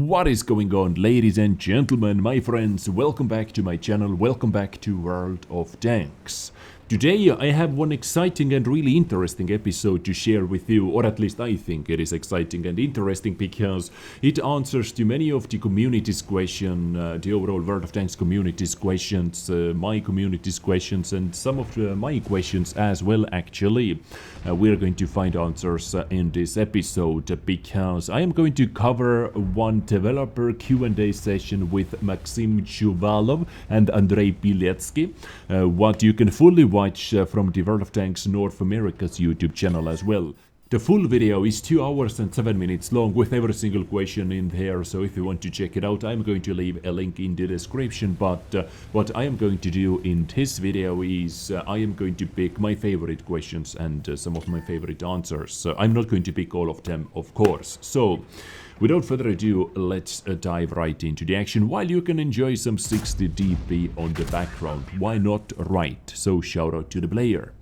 What is going on, ladies and gentlemen, my friends? Welcome back to my channel, welcome back to World of Tanks. Today I have one exciting and really interesting episode to share with you, or at least I think it is exciting and interesting because it answers to many of the community's questions, the overall World of Tanks community's questions, my community's questions, and some of my questions as well actually. We're going to find answers in this episode because I am going to cover one developer Q&A session with Maxim Chuvalov and Andrei Piletsky, what you can fully watch from the World of Tanks North America's YouTube channel as well. The full video is 2 hours and 7 minutes long with every single question in there, so if you want to check it out, I'm going to leave a link in the description. But what I am going to do in this video is I am going to pick my favorite questions and some of my favorite answers. So I'm not going to pick all of them, of course. So without further ado, let's dive right into the action. While you can enjoy some 60 DP on the background, why not, right? So shout out to the player.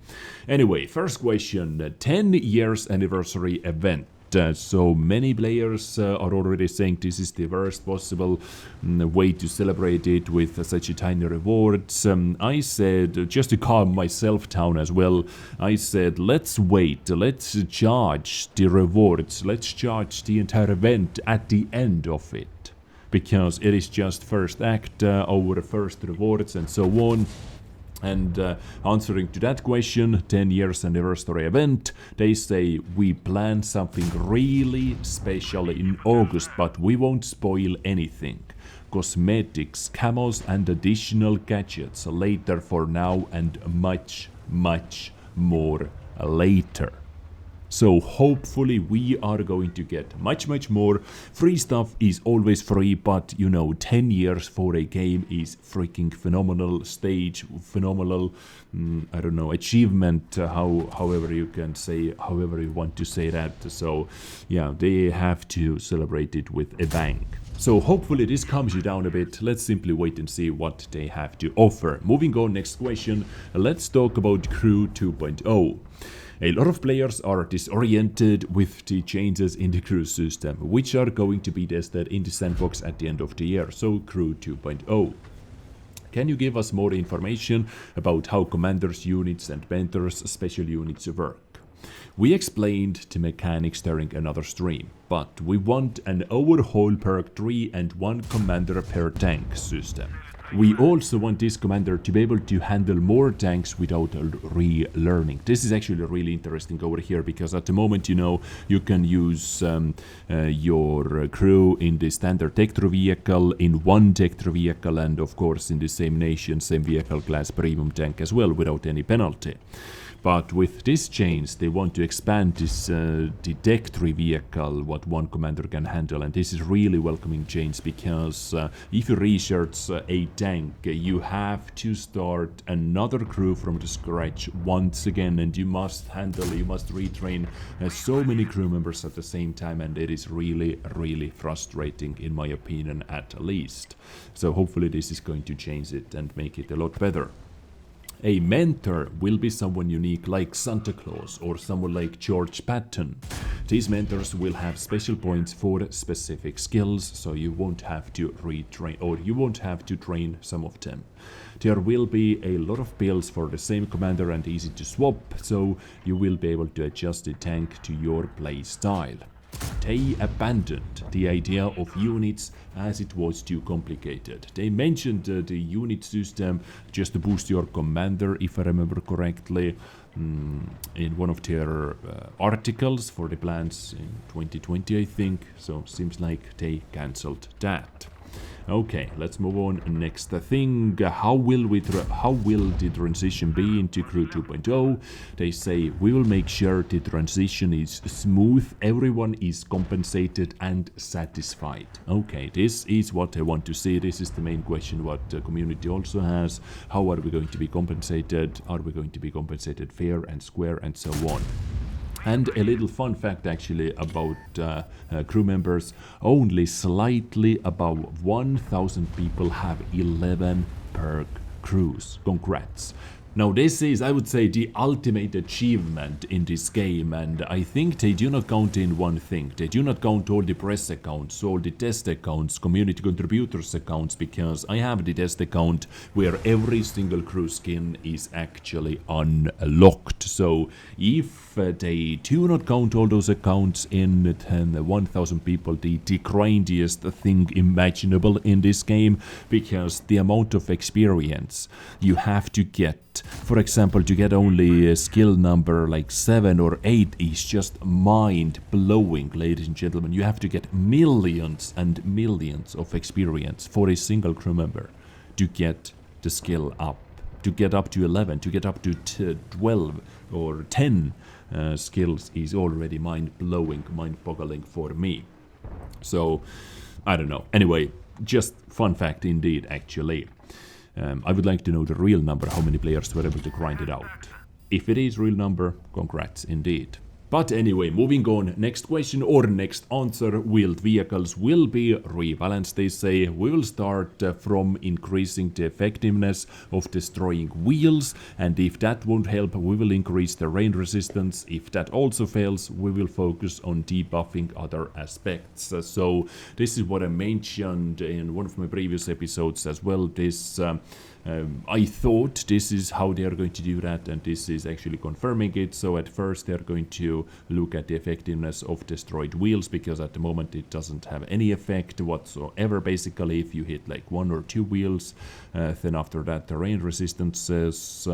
Anyway, first question, 10 years anniversary event. So many players are already saying this is the worst possible way to celebrate it with such a tiny rewards. I said, just to calm myself down as well, I said let's wait, let's charge the rewards, let's charge the entire event at the end of it. Because it is just first act over first rewards and so on. And answering to that question, 10 years anniversary event, they say we plan something really special in August, but we won't spoil anything. Cosmetics, camos and additional gadgets later for now and much more later. So hopefully we are going to get much more. Free stuff is always free, but you know, 10 years for a game is freaking phenomenal. Stage, phenomenal, I don't know, achievement, however you can say, however you want to say that. So yeah, they have to celebrate it with a bang. So hopefully this calms you down a bit. Let's simply wait and see what they have to offer. Moving on, next question. Let's talk about Crew 2.0. A lot of players are disoriented with the changes in the crew system, which are going to be tested in the sandbox at the end of the year, so Crew 2.0. Can you give us more information about how commanders, units and mentors special units work? We explained the mechanics during another stream, but we want an overhaul perk tree and one commander per tank system. We also want this commander to be able to handle more tanks without relearning. This is actually really interesting over here because at the moment, you know, you can use your crew in the standard tech-through vehicle, in one tech-through vehicle, and of course in the same nation, same vehicle class premium tank as well without any penalty. But with this change, they want to expand this the deck 3 vehicle, what one commander can handle, and this is really welcoming change because if you research a tank, you have to start another crew from the scratch once again, and you must retrain so many crew members at the same time, and it is really frustrating in my opinion at least. So hopefully this is going to change it and make it a lot better. A mentor will be someone unique like Santa Claus or someone like George Patton. These mentors will have special points for specific skills, so you won't have to retrain or you won't have to train some of them. There will be a lot of builds for the same commander and easy to swap, so you will be able to adjust the tank to your play style. They abandoned the idea of units as it was too complicated. They mentioned the unit system just to boost your commander, if I remember correctly, in one of their articles for the plans in 2020, I think. So seems like they cancelled that. Okay, let's move on. Next thing, how will the transition be into Crew 2.0? They say we will make sure the transition is smooth, everyone is compensated and satisfied. Okay, this is what I want to see. This is the main question what the community also has. How are we going to be compensated? Are we going to be compensated fair and square and so on? And a little fun fact actually about crew members, only slightly above 1,000 people have 11 perk crews. Congrats. Now this is, I would say, the ultimate achievement in this game, and I think they do not count in one thing. They do not count all the press accounts, all the test accounts, community contributors accounts, because I have the test account where every single crew skin is actually unlocked. So if they do not count all those accounts in 10,000 people, the grindiest thing imaginable in this game, because the amount of experience you have to get, for example, to get only a skill number like 7 or 8 is just mind-blowing, ladies and gentlemen. You have to get millions and millions of experience for a single crew member to get the skill up, to get up to 11, to get up to 12 or 10 skills is already mind-blowing, mind-boggling for me. So, I don't know. Anyway, just fun fact indeed, actually. I would like to know the real number, how many players were able to grind it out. If it is real number, congrats indeed. But anyway, moving on, next question or next answer, wheeled vehicles will be rebalanced, they say. We will start from increasing the effectiveness of destroying wheels, and if that won't help, we will increase the rain resistance. If that also fails, we will focus on debuffing other aspects. So this is what I mentioned in one of my previous episodes as well. This I thought this is how they are going to do that, and this is actually confirming it. So at first they are going to look at the effectiveness of destroyed wheels, because at the moment it doesn't have any effect whatsoever. Basically, if you hit like 1 or 2 wheels, then after that the rain resistance says,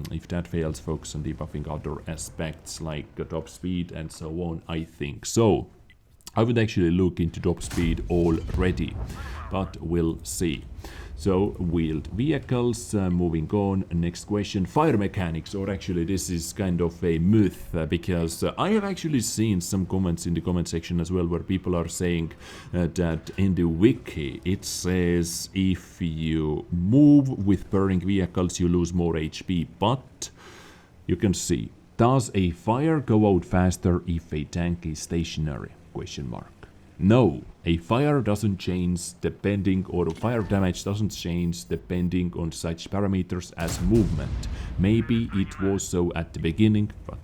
if that fails, focus on debuffing other aspects like top speed and so on, I think. So I would actually look into top speed already, but we'll see. So, wheeled vehicles, moving on, next question, fire mechanics, or actually this is kind of a myth, because I have actually seen some comments in the comment section as well, where people are saying that in the wiki it says if you move with burning vehicles you lose more HP, but you can see, does a fire go out faster if a tank is stationary? Question mark. No, a fire doesn't change depending, or fire damage doesn't change depending on such parameters as movement. Maybe it was so at the beginning, but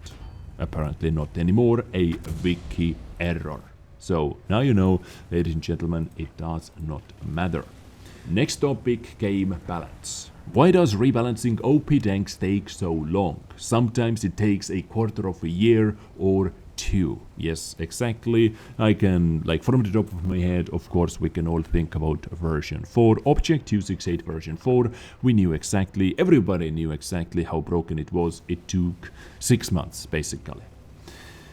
apparently not anymore. A wiki error. So now you know, ladies and gentlemen, it does not matter. Next topic, game balance. Why does rebalancing OP tanks take so long? Sometimes it takes a quarter of a year or 2. Yes, exactly. I can, like, from the top of my head, of course, we can all think about version 4. Object 268 version 4. We knew exactly, everybody knew exactly how broken it was. It took 6 months, basically.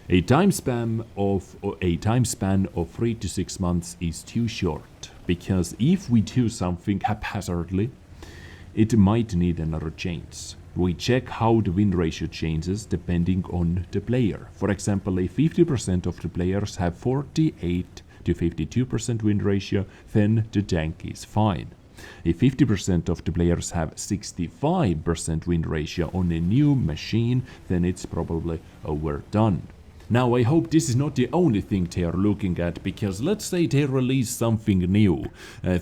A time span of 3 to 6 months is too short, because if we do something haphazardly, it might need another change. We check how the win ratio changes depending on the player. For example, if 50% of the players have 48 to 52% win ratio, then the tank is fine. If 50% of the players have 65% win ratio on a new machine, then it's probably overdone. Now, I hope this is not the only thing they are looking at, because let's say they release something new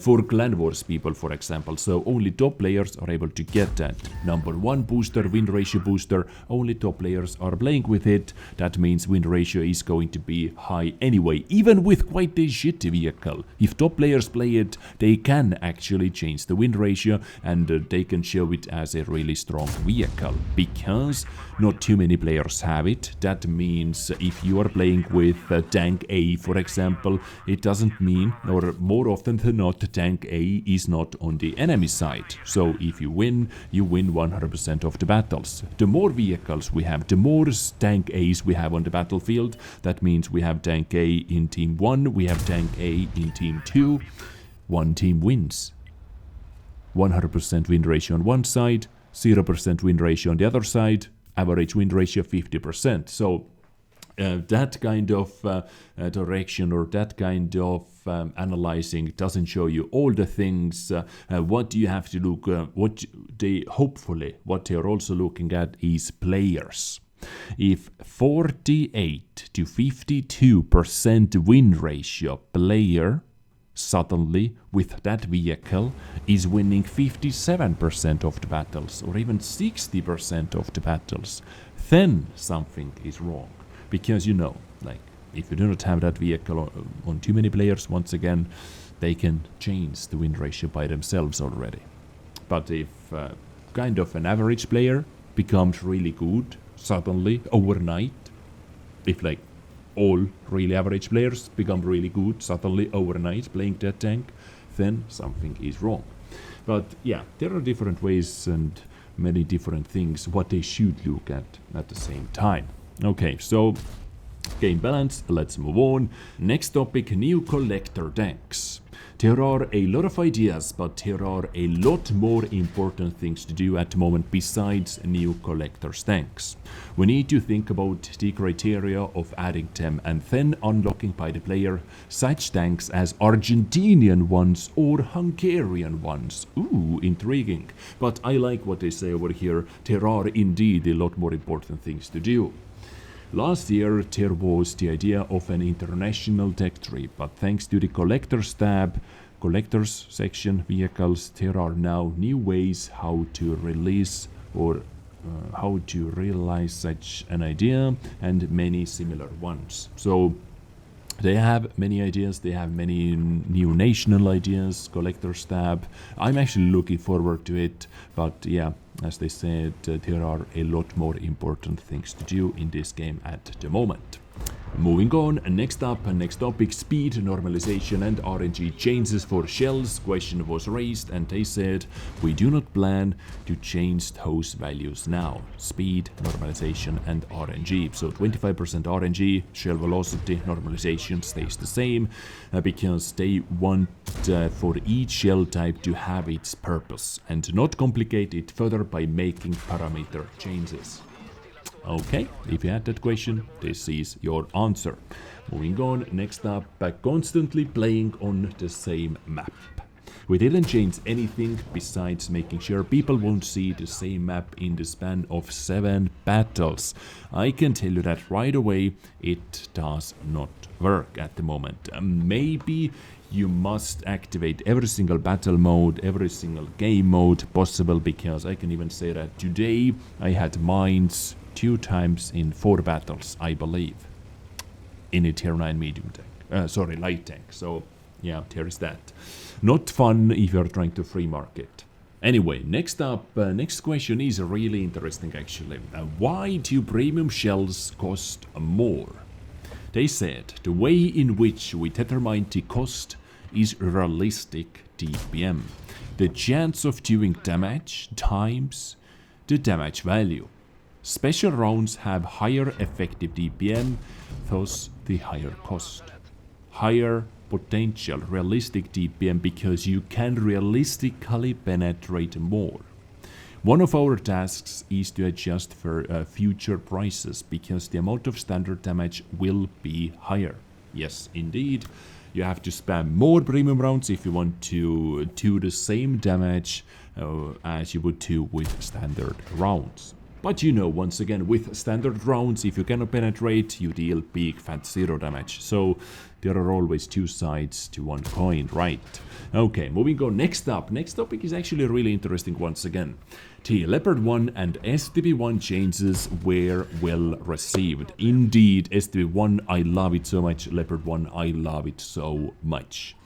for Clan Wars people, for example, so only top players are able to get that. Number 1 booster, win ratio booster, only top players are playing with it. That means win ratio is going to be high anyway, even with quite a shitty vehicle. If top players play it, they can actually change the win ratio, and they can show it as a really strong vehicle, because not too many players have it. That means if you are playing with tank A, for example, it doesn't mean, or more often than not, tank A is not on the enemy side. So if you win 100% of the battles. The more vehicles we have, the more tank A's we have on the battlefield. That means we have tank A in team 1, we have tank A in team 2. One team wins. 100% win ratio on one side, 0% win ratio on the other side, average win ratio 50%. So that kind of direction, or that kind of analyzing doesn't show you all the things. What you have to look, what they are also looking at is players. If 48 to 52% win ratio player suddenly with that vehicle is winning 57% of the battles or even 60% of the battles, then something is wrong. Because like if you do not have that vehicle on too many players, once again, they can change the win ratio by themselves already. But if kind of an average player becomes really good suddenly overnight, if like all really average players become really good suddenly overnight playing that tank, then something is wrong. But yeah, there are different ways and many different things what they should look at the same time. Okay, so game balance, let's move on. Next topic, new collector tanks. There are a lot of ideas, but there are a lot more important things to do at the moment besides new collector's tanks. We need to think about the criteria of adding them and then unlocking by the player such tanks as Argentinian ones or Hungarian ones. Ooh, intriguing. But I like what they say over here. There are indeed a lot more important things to do. Last year there was the idea of an international tech tree, but thanks to the collectors tab, collectors section vehicles, there are now new ways how to release or how to realize such an idea and many similar ones. So they have many ideas, they have many new national ideas, collectors tab. I'm actually looking forward to it, but yeah, as they said, there are a lot more important things to do in this game at the moment. Moving on, next topic, speed, normalization and RNG changes for shells. Question was raised and they said, we do not plan to change those values now. Speed, normalization and RNG. So 25% RNG, shell velocity, normalization stays the same because they want for each shell type to have its purpose and not complicate it further by making parameter changes. Okay, if you had that question, this is your answer. Moving on, next up, constantly playing on the same map. We didn't change anything besides making sure people won't see the same map in the span of 7 battles. I can tell you that right away, it does not work at the moment. Maybe you must activate every single battle mode, every single game mode possible, because I can even say that today I had mines 2 times in 4 battles, I believe, in a tier 9 medium tank, light tank. So yeah, there is that. Not fun if you're trying to free market. Anyway, next up, next question is really interesting actually. Why do premium shells cost more? They said the way in which we determine the cost is realistic DPM. The chance of doing damage times the damage value. Special rounds have higher effective DPM, thus the higher cost. Higher potential realistic DPM because you can realistically penetrate more. One of our tasks is to adjust for future prices because the amount of standard damage will be higher. Yes, indeed. You have to spam more premium rounds if you want to do the same damage as you would do with standard rounds. But once again, with standard rounds, if you cannot penetrate, you deal big fat 0 damage. So there are always 2 sides to one coin, right? Okay, moving on. Next up. Next topic is actually really interesting once again. The Leopard 1 and STB1 changes were well received. Indeed, STB1, I love it so much. Leopard 1, I love it so much.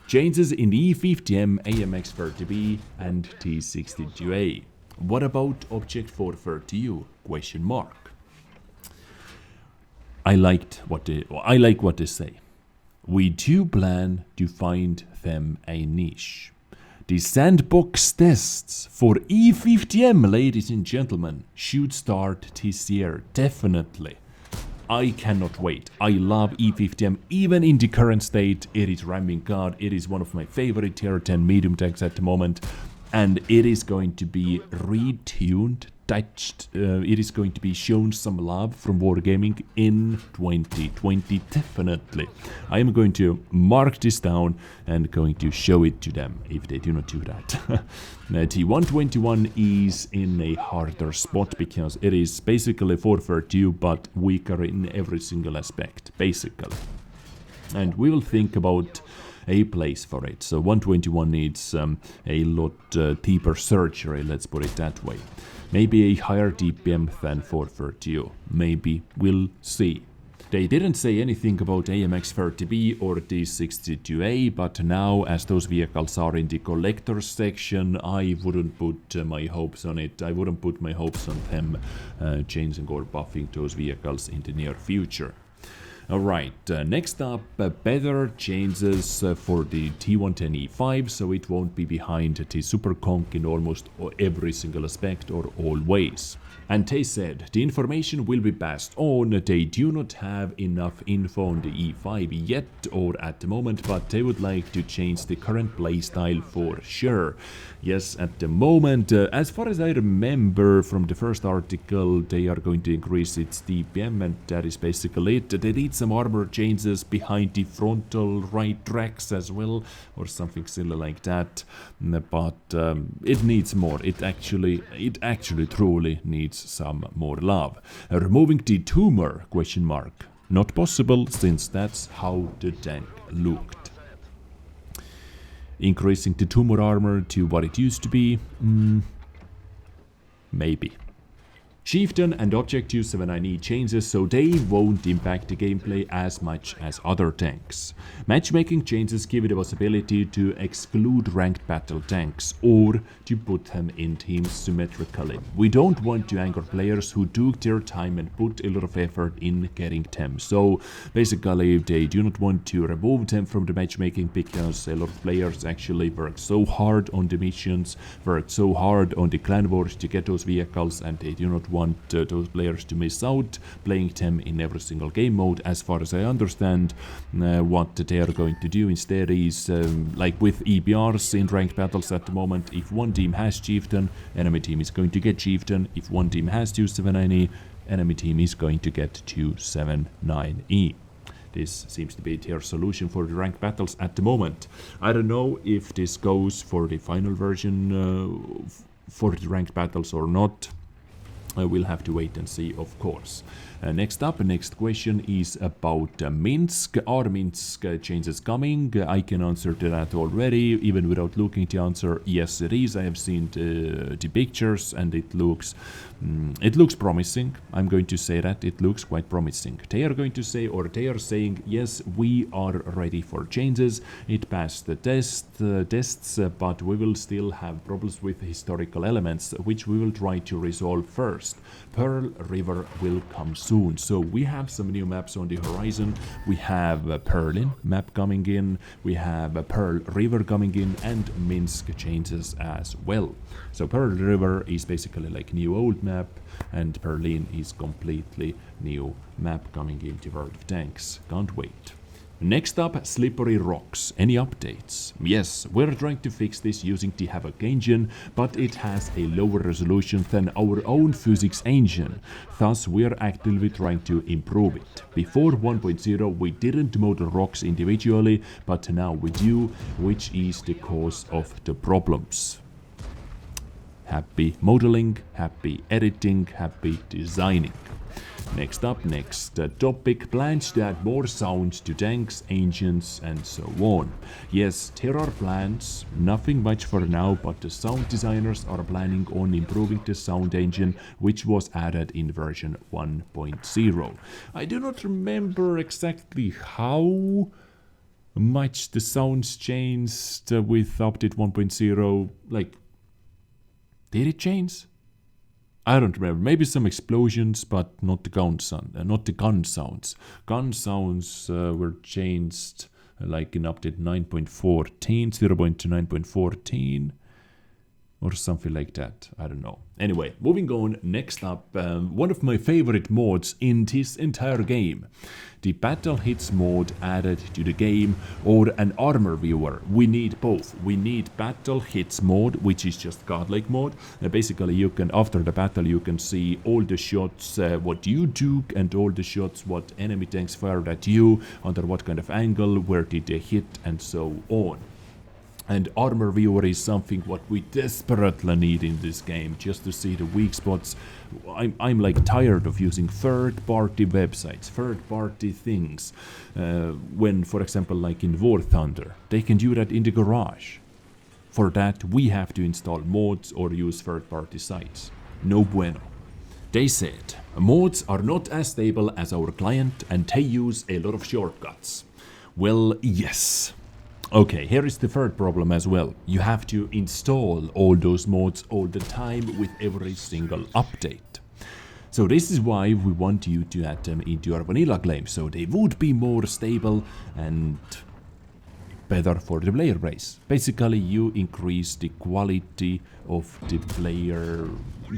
Changes in the E50M, AMX30B and T62A. What about Object 430U? Question mark. I like what they say. We do plan to find them a niche. The sandbox tests for E50M, ladies and gentlemen, should start this year, definitely. I cannot wait. I love E50M, even in the current state. It is ramming god. It is one of my favorite tier 10 medium tanks at the moment. And it is going to be retuned, touched, it is going to be shown some love from Wargaming in 2020, definitely. I am going to mark this down and going to show it to them if they do not do that. The 121 is in a harder spot because it is basically 432 but weaker in every single aspect, basically. And we will think about a place for it. So 121 needs a lot deeper surgery, let's put it that way. Maybe a higher DPM than 430. Maybe, we'll see. They didn't say anything about AMX30B or T62A, but now as those vehicles are in the collector's section, I wouldn't put my hopes on it. I wouldn't put my hopes on them changing or buffing those vehicles in the near future. Alright, next up, better changes for the T110E5, so it won't be behind the Super Conk in almost every single aspect or always. And they said the information will be passed on. They do not have enough info on the E5 yet or at the moment, but they would like to change the current playstyle for sure. Yes, at the moment, as far as I remember from the first article, they are going to increase its DPM, and that is basically it. They need some armor changes behind the frontal right tracks as well, or something similar like that. But it needs more. It actually truly needs some more love. Removing the tumor? Question mark. Not possible, since that's how the tank looked. Increasing the tumor armor to what it used to be? Maybe. Chieftain and Object 279E changes, so they won't impact the gameplay as much as other tanks. Matchmaking changes give it the possibility to exclude ranked battle tanks, or to put them in teams symmetrically. We don't want to anger players who took their time and put a lot of effort in getting them, so basically they do not want to remove them from the matchmaking because a lot of players actually work so hard on the missions, work so hard on the clan wars to get those vehicles, and they do not want those players to miss out playing them in every single game mode. As far as I understand, what they are going to do instead is like with EBRs in ranked battles at the moment, if one team has Chieftain, enemy team is going to get Chieftain. If one team has 279E, enemy team is going to get 279E. This seems to be their solution for the ranked battles at the moment. I don't know if this goes for the final version for the ranked battles or not. We'll have to wait and see, of course. Next question is about Minsk. Are Minsk changes coming? I can answer to that already, even without looking at the answer. Yes, it is. I have seen the pictures, and it looks promising. I'm going to say that it looks quite promising. They are going to say, or they are saying, yes, we are ready for changes. It passed the tests, but we will still have problems with historical elements, which we will try to resolve first. Pearl River will come soon, so we have some new maps on the horizon. We have Perlin map coming in, we have Pearl River coming in, and Minsk changes as well. So Pearl River is basically like new old map, and Perlin is completely new map coming into World of Tanks. Can't wait. Next up, Slippery Rocks. Any updates? Yes, we're trying to fix this using the Havoc engine, but it has a lower resolution than our own physics engine. Thus, we're actively trying to improve it. Before 1.0, we didn't model rocks individually, but now we do, which is the cause of the problems. Happy modeling, happy editing, happy designing. Next up, next topic, plans to add more sounds to tanks, engines, and so on. Yes, there are plans, nothing much for now, but the sound designers are planning on improving the sound engine, which was added in version 1.0. I do not remember exactly how much the sounds changed with update 1.0. Like, did it change? I don't remember. Maybe some explosions, but not the gun sound. Not the gun sounds. Gun sounds were changed like in update 9.14, 0.9.14, or something like that. I don't know. Anyway, moving on. Next up, one of my favorite mods in this entire game. The Battle Hits mod added to the game, or an armor viewer. We need both. We need Battle Hits mod, which is just godlike mode. Basically, you can, after the battle, you can see all the shots what you took, and all the shots what enemy tanks fired at you, under what kind of angle, where did they hit, and so on. And armor viewer is something what we desperately need in this game, just to see the weak spots. I'm like tired of using third-party websites, third-party things. When, for example, like in War Thunder, they can do that in the garage. For that, we have to install mods or use third-party sites. No bueno. They said, mods are not as stable as our client and they use a lot of shortcuts. Well, yes. Okay, here is the third problem as well. You have to install all those mods all the time with every single update. So this is why we want you to add them into your vanilla claim, so they would be more stable and better for the player base. Basically, you increase the quality of the player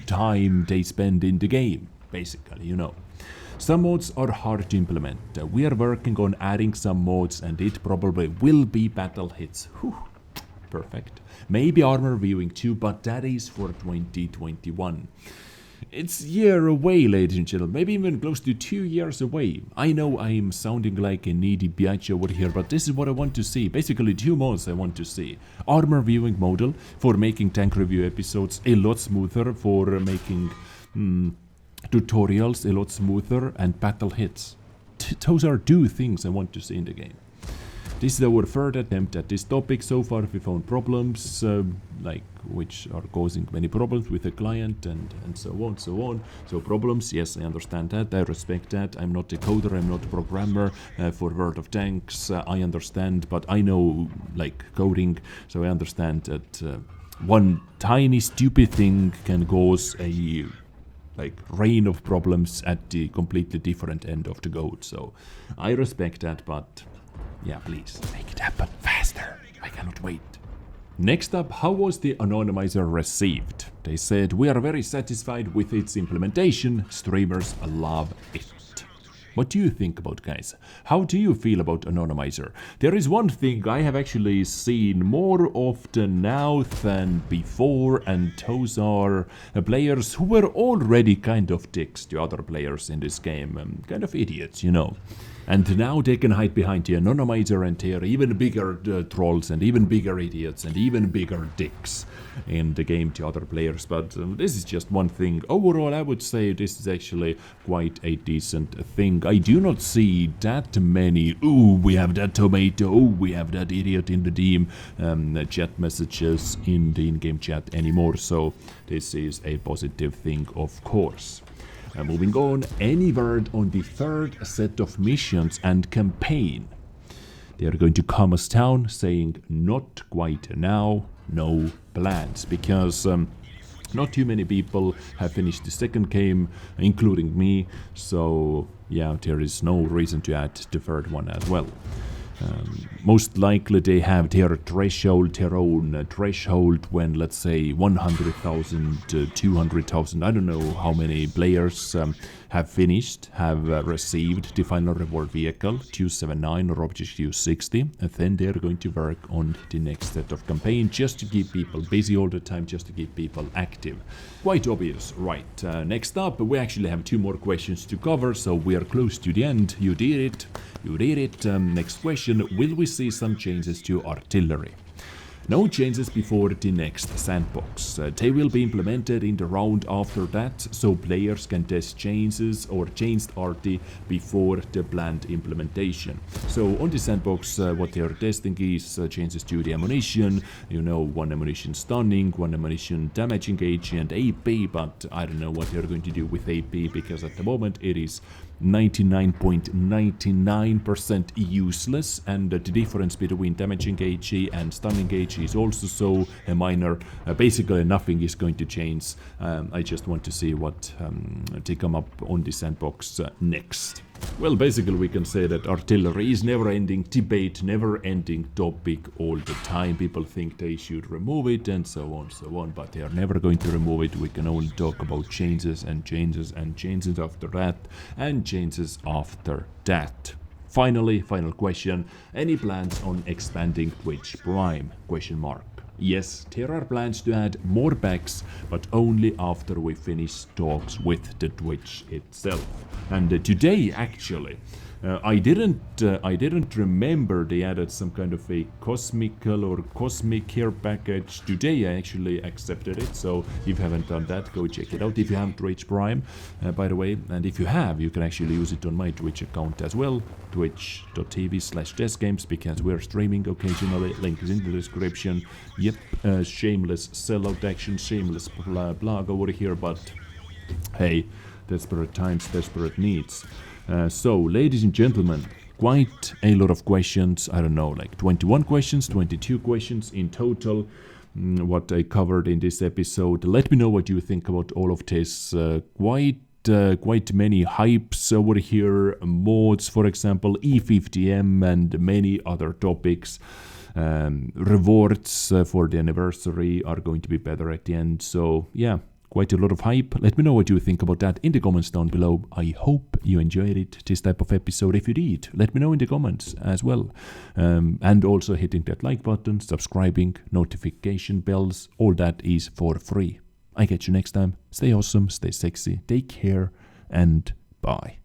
time they spend in the game, basically, you know. Some mods are hard to implement. We are working on adding some mods and it probably will be battle hits. Whew. Perfect. Maybe armor viewing too, but that is for 2021. It's a year away, ladies and gentlemen, maybe even close to 2 years away. I know I'm sounding like a needy biatch over here, but this is what I want to see. Basically 2 mods I want to see. Armor viewing modal for making tank review episodes a lot smoother, for making tutorials a lot smoother, and battle hits. Those are 2 things I want to see in the game. This is our third attempt at this topic. So far we found problems, which are causing many problems with the client and so on, so on. So problems, yes, I understand that, I respect that. I'm not a coder, I'm not a programmer for World of Tanks, I understand, but I know, like, coding, so I understand that one tiny stupid thing can cause a rain of problems at the completely different end of the code. So I respect that, but yeah, please make it happen faster. I cannot wait. Next up, how was the anonymizer received? They said, we are very satisfied with its implementation. Streamers love it. What do you think about, guys? How do you feel about anonymizer? There is one thing I have actually seen more often now than before, and those are players who were already kind of dicks to other players in this game. Kind of idiots, you know. And now they can hide behind the anonymizer and they are even bigger trolls and even bigger idiots and even bigger dicks in the game to other players. But this is just one thing. Overall, I would say this is actually quite a decent thing. I do not see that many, ooh, we have that tomato, ooh, we have that idiot in the team, chat messages in the in-game chat anymore. So this is a positive thing, of course. Moving on, any word on the third set of missions and campaign? They are going to calm us down, saying not quite now, no plans, because not too many people have finished the second game, including me, so yeah, there is no reason to add the third one as well. Most likely they have their threshold, their own threshold when, let's say, 100,000, 200,000, I don't know how many players have finished, have received the final reward vehicle, 279 or Object 260, and then they're going to work on the next set of campaign just to keep people busy all the time, just to keep people active. Quite obvious, right? Next up, we actually have 2 more questions to cover, so we are close to the end. You did it. You did it. Next question, will we see some changes to artillery? No changes before the next sandbox. They will be implemented in the round after that, so players can test changes or changed arty before the planned implementation. So on the sandbox, what they are testing is changes to the ammunition, you know, 1 ammunition stunning, 1 ammunition damage engage and AP, but I don't know what they're going to do with AP, because at the moment it is 99.99% useless, and the difference between damaging AG and stunning AG is also so minor. Basically nothing is going to change. I just want to see what they come up on the sandbox next. Well, basically we can say that artillery is never-ending debate, never-ending topic all the time. People think they should remove it and so on, but they are never going to remove it. We can only talk about changes and changes and changes after that and changes after that. Finally, final question, any plans on expanding Twitch Prime? Question mark. Yes, there are plans to add more packs, but only after we finish talks with the Twitch itself. And today, actually, I didn't remember they added some kind of a cosmical or cosmic care package. Today I actually accepted it, so if you haven't done that, go check it out. If you haven't reached Prime, by the way, and if you have, you can actually use it on my Twitch account as well, twitch.tv/chessgames, because we're streaming occasionally. Link is in the description. Yep, shameless sellout action, shameless blog over here, but hey, desperate times, desperate needs. So, ladies and gentlemen, quite a lot of questions. I don't know, like 21 questions, 22 questions in total. What I covered in this episode. Let me know what you think about all of this. Quite many hypes over here, mods, for example, E50M, and many other topics. Rewards for the anniversary are going to be better at the end. So, yeah. Quite a lot of hype. Let me know what you think about that in the comments down below. I hope you enjoyed it, this type of episode. If you did, let me know in the comments as well. And also hitting that like button, subscribing, notification bells, all that is for free. I catch you next time. Stay awesome, stay sexy, take care, and bye.